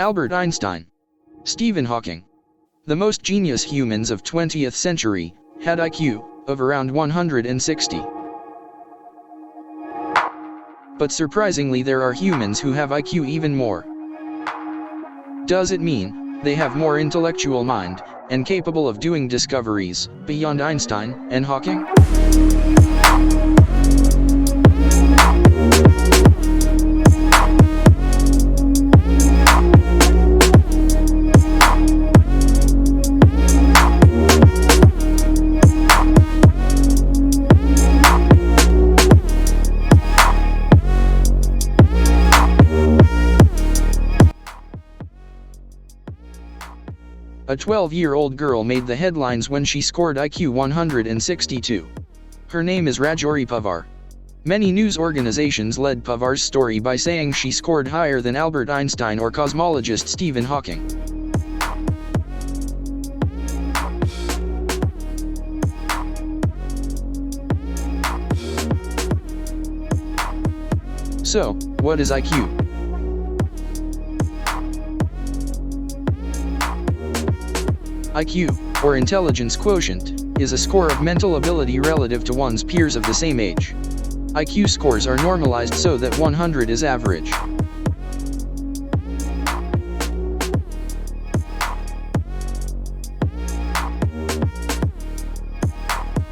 Albert Einstein. Stephen Hawking. The most genius humans of 20th century had IQ of around 160. But surprisingly, there are humans who have IQ even more. Does it mean they have more intellectual mind and capable of doing discoveries beyond Einstein and Hawking? A 12-year-old girl made the headlines when she scored IQ 162. Her name is Rajori Pawar. Many news organizations led Pawar's story by saying she scored higher than Albert Einstein or cosmologist Stephen Hawking. So, what is IQ? IQ, or intelligence quotient, is a score of mental ability relative to one's peers of the same age. IQ scores are normalized so that 100 is average.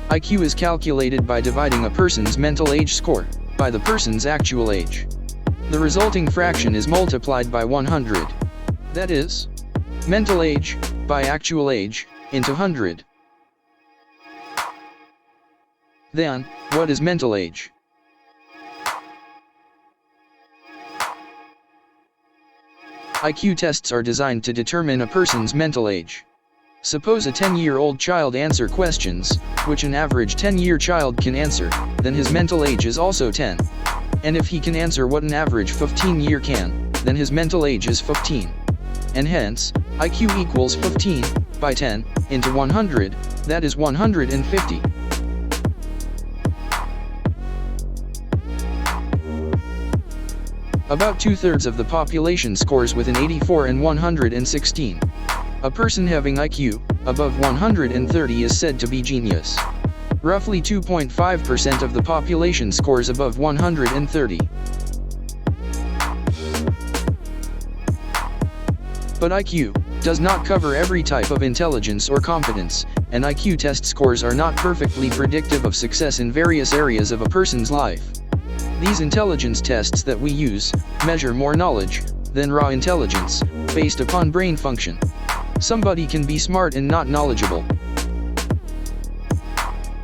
IQ is calculated by dividing a person's mental age score by the person's actual age. The resulting fraction is multiplied by 100. That is, mental age by actual age into 100. Then, what is mental age? IQ tests are designed to determine a person's mental age. Suppose a 10-year-old child answer questions, which an average 10-year child can answer, then his mental age is also 10. And if he can answer what an average 15-year can, then his mental age is 15. And hence, IQ equals 15 by 10 into 100, that is 150. About 2/3 of the population scores within 84 and 116. A person having IQ above 130 is said to be genius. Roughly 2.5% of the population scores above 130. But IQ does not cover every type of intelligence or competence, and IQ test scores are not perfectly predictive of success in various areas of a person's life. These intelligence tests that we use measure more knowledge than raw intelligence, based upon brain function. Somebody can be smart and not knowledgeable.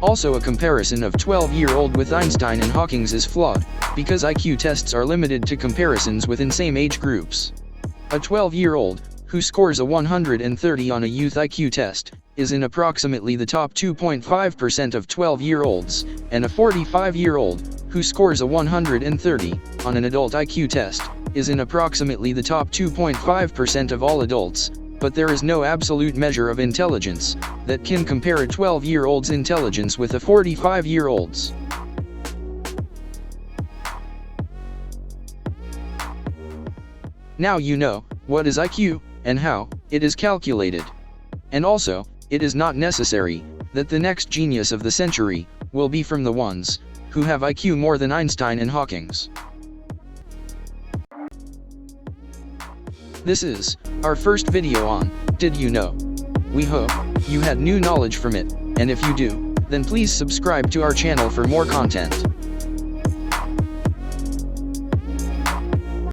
Also, a comparison of 12-year-old with Einstein and Hawking's is flawed, because IQ tests are limited to comparisons within same age groups. A 12-year-old, who scores a 130 on a youth IQ test, is in approximately the top 2.5% of 12-year-olds, and a 45-year-old, who scores a 130 on an adult IQ test, is in approximately the top 2.5% of all adults, but there is no absolute measure of intelligence that can compare a 12-year-old's intelligence with a 45-year-old's. Now you know what is IQ, and how it is calculated. And also, it is not necessary that the next genius of the century will be from the ones who have IQ more than Einstein and Hawking's. This is our first video on Did You Know? We hope you had new knowledge from it, and if you do, then please subscribe to our channel for more content.